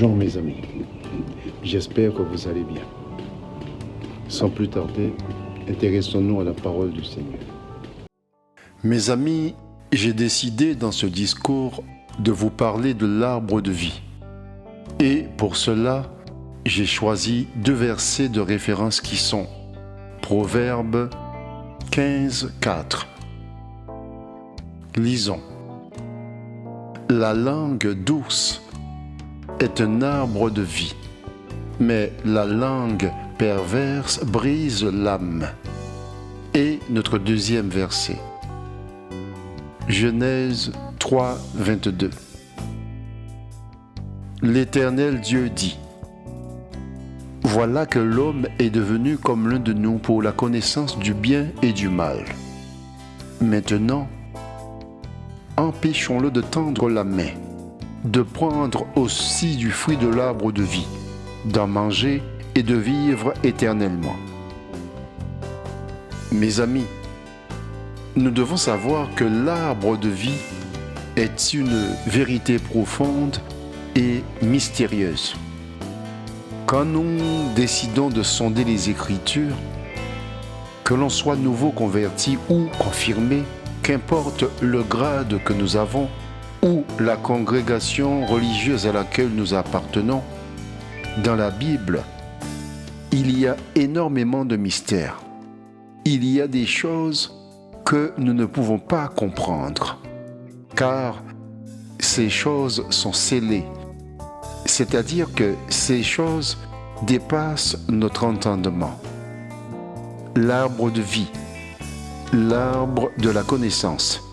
Bonjour mes amis, j'espère que vous allez bien. Sans plus tarder, intéressons-nous à la parole du Seigneur. Mes amis, j'ai décidé dans ce discours de vous parler de l'arbre de vie. Et pour cela, j'ai choisi 2 versets de référence qui sont Proverbes 15, 4. Lisons. La langue douce est un arbre de vie, mais la langue perverse brise l'âme. Et notre 2e verset. Genèse 3, 22. L'Éternel Dieu dit: Voilà que l'homme est devenu comme l'un de nous pour la connaissance du bien et du mal. Maintenant, empêchons-le de tendre la main, de prendre aussi du fruit de l'arbre de vie, d'en manger et de vivre éternellement. Mes amis, nous devons savoir que l'arbre de vie est une vérité profonde et mystérieuse. Quand nous décidons de sonder les Écritures, que l'on soit nouveau converti ou confirmé, qu'importe le grade que nous avons ou la congrégation religieuse à laquelle nous appartenons, dans la Bible, il y a énormément de mystères. Il y a des choses que nous ne pouvons pas comprendre, car ces choses sont scellées, c'est-à-dire que ces choses dépassent notre entendement. L'arbre de vie, l'arbre de la connaissance,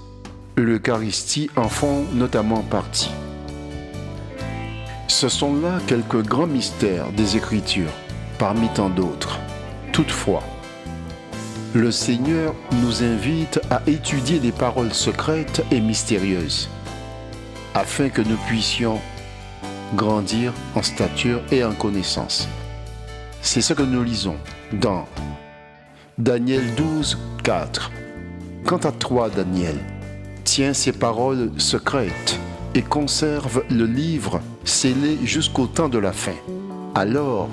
l'Eucharistie en font notamment partie. Ce sont là quelques grands mystères des Écritures, parmi tant d'autres. Toutefois, le Seigneur nous invite à étudier les paroles secrètes et mystérieuses, afin que nous puissions grandir en stature et en connaissance. C'est ce que nous lisons dans Daniel 12, 4. Quant à toi, Daniel, tiens ces paroles secrètes et conserve le livre scellé jusqu'au temps de la fin. Alors,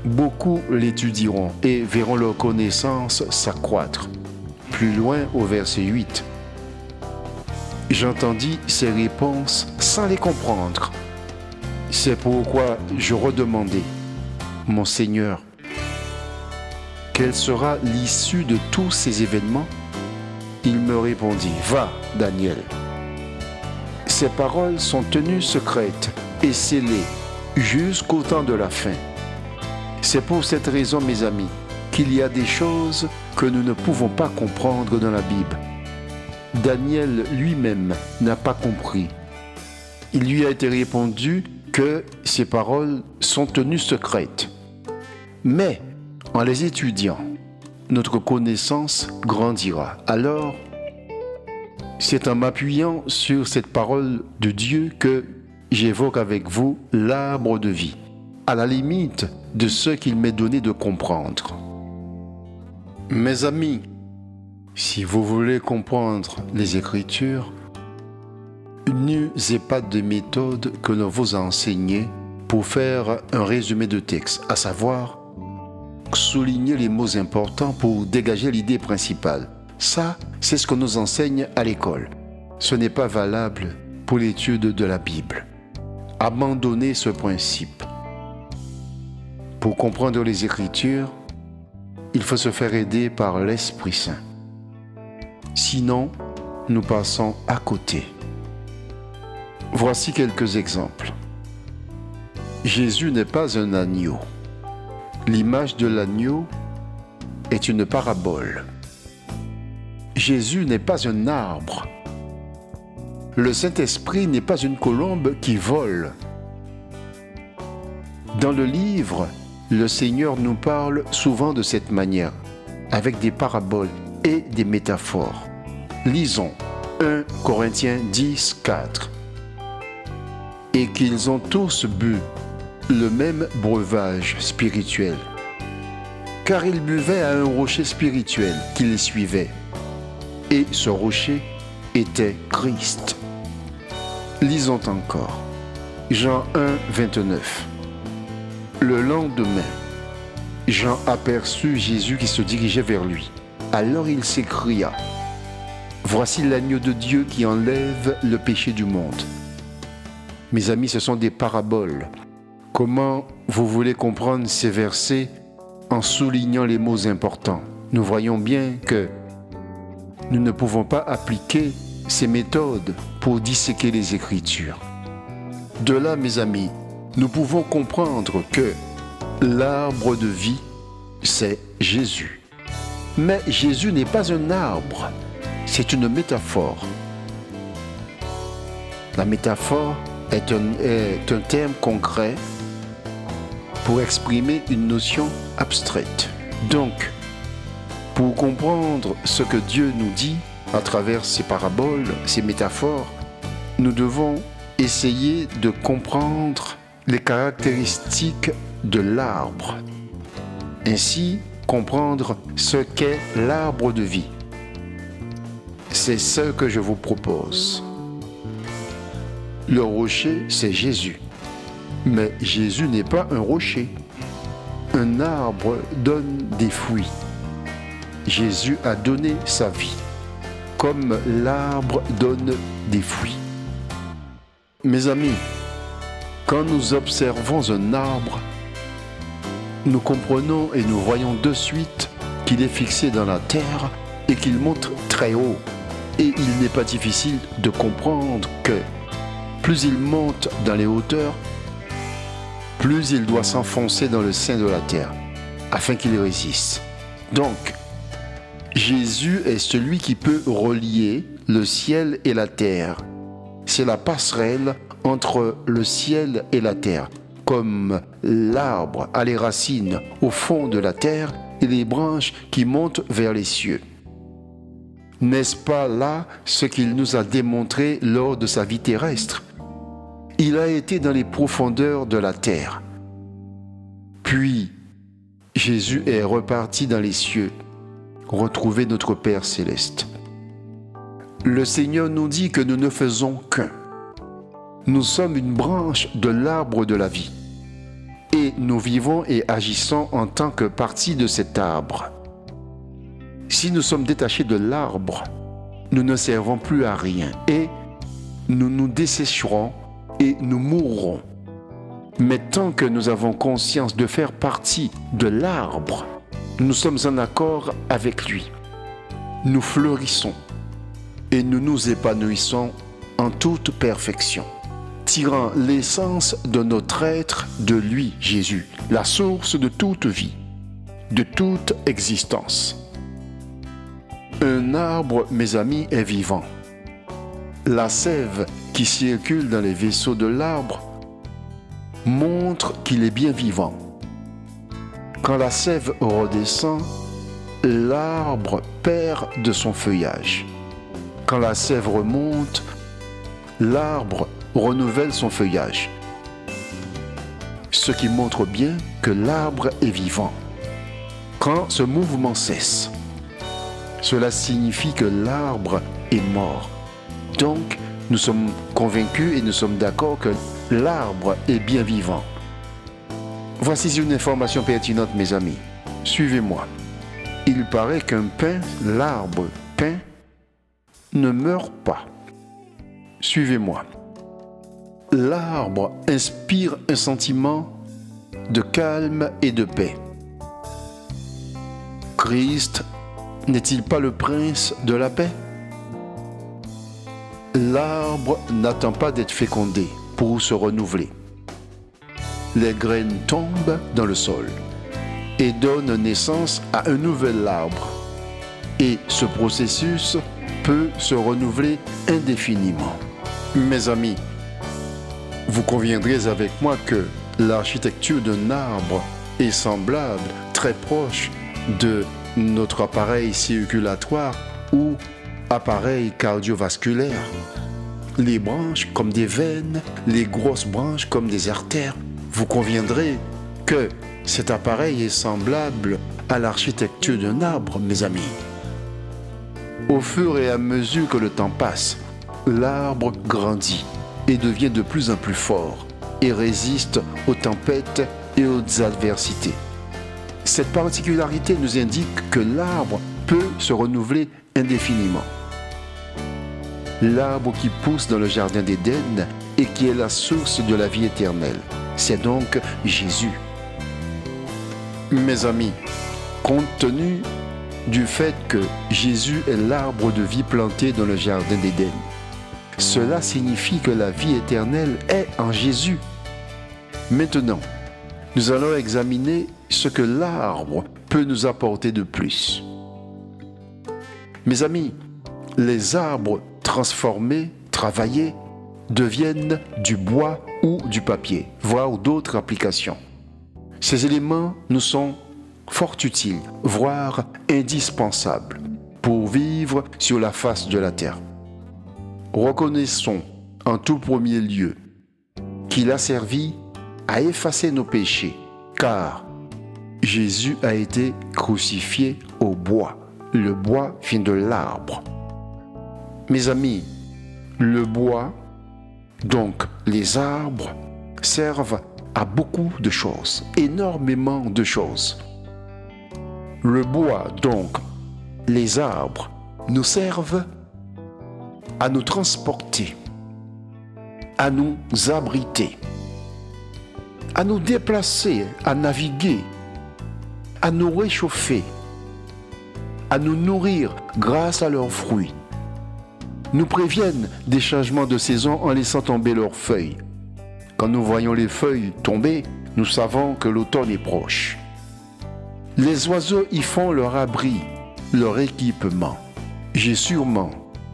beaucoup l'étudieront et verront leur connaissance s'accroître. Plus loin au verset 8. J'entendis ces réponses sans les comprendre. C'est pourquoi je redemandai: Mon Seigneur, quelle sera l'issue de tous ces événements? Il me répondit: Va, Daniel. Ces paroles sont tenues secrètes et scellées jusqu'au temps de la fin. C'est pour cette raison, mes amis, qu'il y a des choses que nous ne pouvons pas comprendre dans la Bible. Daniel lui-même n'a pas compris. Il lui a été répondu que ces paroles sont tenues secrètes. Mais, en les étudiant, notre connaissance grandira. Alors, c'est en m'appuyant sur cette parole de Dieu que j'évoque avec vous l'arbre de vie, à la limite de ce qu'il m'est donné de comprendre. Mes amis, si vous voulez comprendre les Écritures, n'usez pas de méthode que l'on vous a enseignée pour faire un résumé de texte, à savoir souligner les mots importants pour dégager l'idée principale. Ça, c'est ce qu'on nous enseigne à l'école. Ce n'est pas valable pour l'étude de la Bible. Abandonnez ce principe. Pour comprendre les Écritures, il faut se faire aider par l'Esprit Saint. Sinon, nous passons à côté. Voici quelques exemples. Jésus n'est pas un agneau. L'image de l'agneau est une parabole. Jésus n'est pas un arbre. Le Saint-Esprit n'est pas une colombe qui vole. Dans le livre, le Seigneur nous parle souvent de cette manière, avec des paraboles et des métaphores. Lisons 1 Corinthiens 10, 4. Et qu'ils ont tous bu le même breuvage spirituel, car ils buvaient à un rocher spirituel qui les suivait, et ce rocher était Christ. Lisons encore. Jean 1, 29. Le lendemain, Jean aperçut Jésus qui se dirigeait vers lui. Alors il s'écria, « Voici l'agneau de Dieu qui enlève le péché du monde. » Mes amis, ce sont des paraboles. Comment vous voulez comprendre ces versets en soulignant les mots importants? Nous voyons bien que nous ne pouvons pas appliquer ces méthodes pour disséquer les Écritures. De là, mes amis, nous pouvons comprendre que l'arbre de vie, c'est Jésus. Mais Jésus n'est pas un arbre, c'est une métaphore. La métaphore est un terme concret pour exprimer une notion abstraite. Donc, pour comprendre ce que Dieu nous dit à travers ces paraboles, ces métaphores, nous devons essayer de comprendre les caractéristiques de l'arbre. Ainsi, comprendre ce qu'est l'arbre de vie. C'est ce que je vous propose. Le rocher, c'est Jésus. Mais Jésus n'est pas un rocher. Un arbre donne des fruits. Jésus a donné sa vie, comme l'arbre donne des fruits. Mes amis, quand nous observons un arbre, nous comprenons et nous voyons de suite qu'il est fixé dans la terre et qu'il monte très haut. Et il n'est pas difficile de comprendre que plus il monte dans les hauteurs, plus il doit s'enfoncer dans le sein de la terre, afin qu'il résiste. Donc, Jésus est celui qui peut relier le ciel et la terre. C'est la passerelle entre le ciel et la terre, comme l'arbre a les racines au fond de la terre et les branches qui montent vers les cieux. N'est-ce pas là ce qu'il nous a démontré lors de sa vie terrestre? Il a été dans les profondeurs de la terre. Puis, Jésus est reparti dans les cieux, retrouver notre Père céleste. Le Seigneur nous dit que nous ne faisons qu'un. Nous sommes une branche de l'arbre de la vie. Et nous vivons et agissons en tant que partie de cet arbre. Si nous sommes détachés de l'arbre, nous ne servons plus à rien et nous nous dessécherons et nous mourrons. Mais tant que nous avons conscience de faire partie de l'arbre, nous sommes en accord avec lui. Nous fleurissons et nous nous épanouissons en toute perfection, tirant l'essence de notre être de lui, Jésus, la source de toute vie, de toute existence. Un arbre, mes amis, est vivant. La sève qui circule dans les vaisseaux de l'arbre montre qu'il est bien vivant. Quand la sève redescend, l'arbre perd de son feuillage. Quand la sève remonte, l'arbre renouvelle son feuillage. Ce qui montre bien que l'arbre est vivant. Quand ce mouvement cesse, cela signifie que l'arbre est mort. Donc, nous sommes convaincus et nous sommes d'accord que l'arbre est bien vivant. Voici une information pertinente, mes amis. Suivez-moi. Il paraît qu'un pin, l'arbre pin, ne meurt pas. Suivez-moi. L'arbre inspire un sentiment de calme et de paix. Christ n'est-il pas le prince de la paix? L'arbre n'attend pas d'être fécondé pour se renouveler. Les graines tombent dans le sol et donnent naissance à un nouvel arbre. Et ce processus peut se renouveler indéfiniment. Mes amis, vous conviendrez avec moi que l'architecture d'un arbre est semblable, très proche de notre appareil circulatoire ou appareil cardiovasculaire. Les branches comme des veines, les grosses branches comme des artères. Vous conviendrez que cet appareil est semblable à l'architecture d'un arbre, mes amis. Au fur et à mesure que le temps passe, l'arbre grandit et devient de plus en plus fort. et résiste aux tempêtes et aux adversités. Cette particularité nous indique que l'arbre peut se renouveler indéfiniment. L'arbre qui pousse dans le jardin d'Éden et qui est la source de la vie éternelle, c'est donc Jésus. Mes amis, compte tenu du fait que Jésus est l'arbre de vie planté dans le jardin d'Éden, cela signifie que la vie éternelle est en Jésus. Maintenant, nous allons examiner ce que l'arbre peut nous apporter de plus. Mes amis, les arbres transformés, travaillés, deviennent du bois ou du papier, voire d'autres applications. Ces éléments nous sont fort utiles, voire indispensables, pour vivre sur la face de la terre. Reconnaissons en tout premier lieu qu'il a servi à effacer nos péchés, car Jésus a été crucifié au bois. Le bois vient de l'arbre. Mes amis, le bois, donc les arbres, servent à beaucoup de choses, énormément de choses. Le bois, donc les arbres, nous servent à nous transporter, à nous abriter, à nous déplacer, à naviguer, à nous réchauffer, à nous nourrir grâce à leurs fruits, nous préviennent des changements de saison en laissant tomber leurs feuilles. Quand nous voyons les feuilles tomber, nous savons que l'automne est proche. Les oiseaux y font leur abri, leur équipement. J'ai sûrement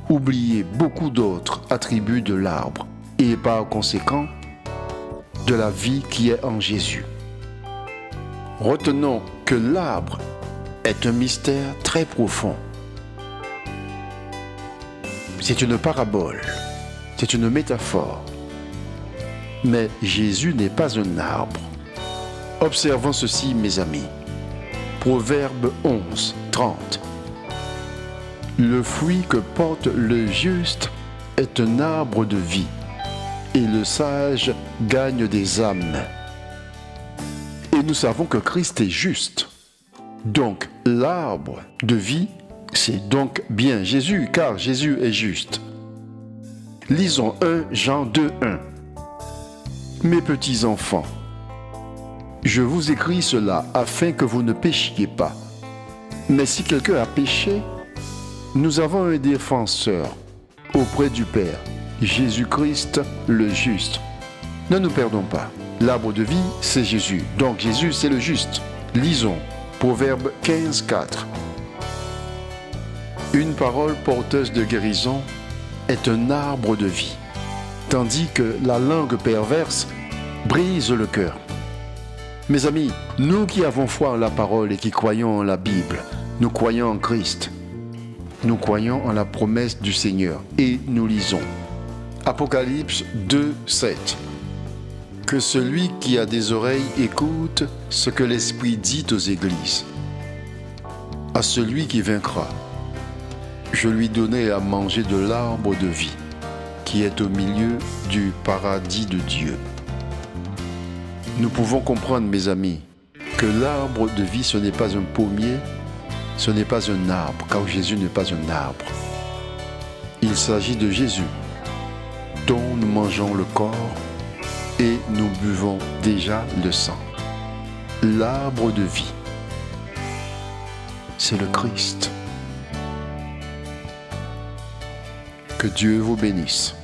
oublié beaucoup d'autres attributs de l'arbre et par conséquent de la vie qui est en Jésus. Retenons que l'arbre est un mystère très profond. C'est une parabole, c'est une métaphore. Mais Jésus n'est pas un arbre. Observons ceci, mes amis. Proverbe 11, 30. Le fruit que porte le juste est un arbre de vie, et le sage gagne des âmes. Et nous savons que Christ est juste. Donc, l'arbre de vie, c'est donc bien Jésus, car Jésus est juste. Lisons 1 Jean 2, 1. Mes petits enfants, je vous écris cela afin que vous ne péchiez pas. Mais si quelqu'un a péché, nous avons un défenseur auprès du Père, Jésus-Christ le juste. Ne nous perdons pas. L'arbre de vie, c'est Jésus. Donc Jésus, c'est le juste. Lisons Proverbe 15, 4. Une parole porteuse de guérison est un arbre de vie, tandis que la langue perverse brise le cœur. Mes amis, nous qui avons foi en la parole et qui croyons en la Bible, nous croyons en Christ, nous croyons en la promesse du Seigneur et nous lisons Apocalypse 2, 7. Que celui qui a des oreilles écoute ce que l'Esprit dit aux églises. À celui qui vaincra, je lui donnerai à manger de l'arbre de vie qui est au milieu du paradis de Dieu. Nous pouvons comprendre, mes amis, que l'arbre de vie, ce n'est pas un pommier, ce n'est pas un arbre, car Jésus n'est pas un arbre. Il s'agit de Jésus, dont nous mangeons le corps et nous buvons déjà le sang. L'arbre de vie, c'est le Christ. Que Dieu vous bénisse.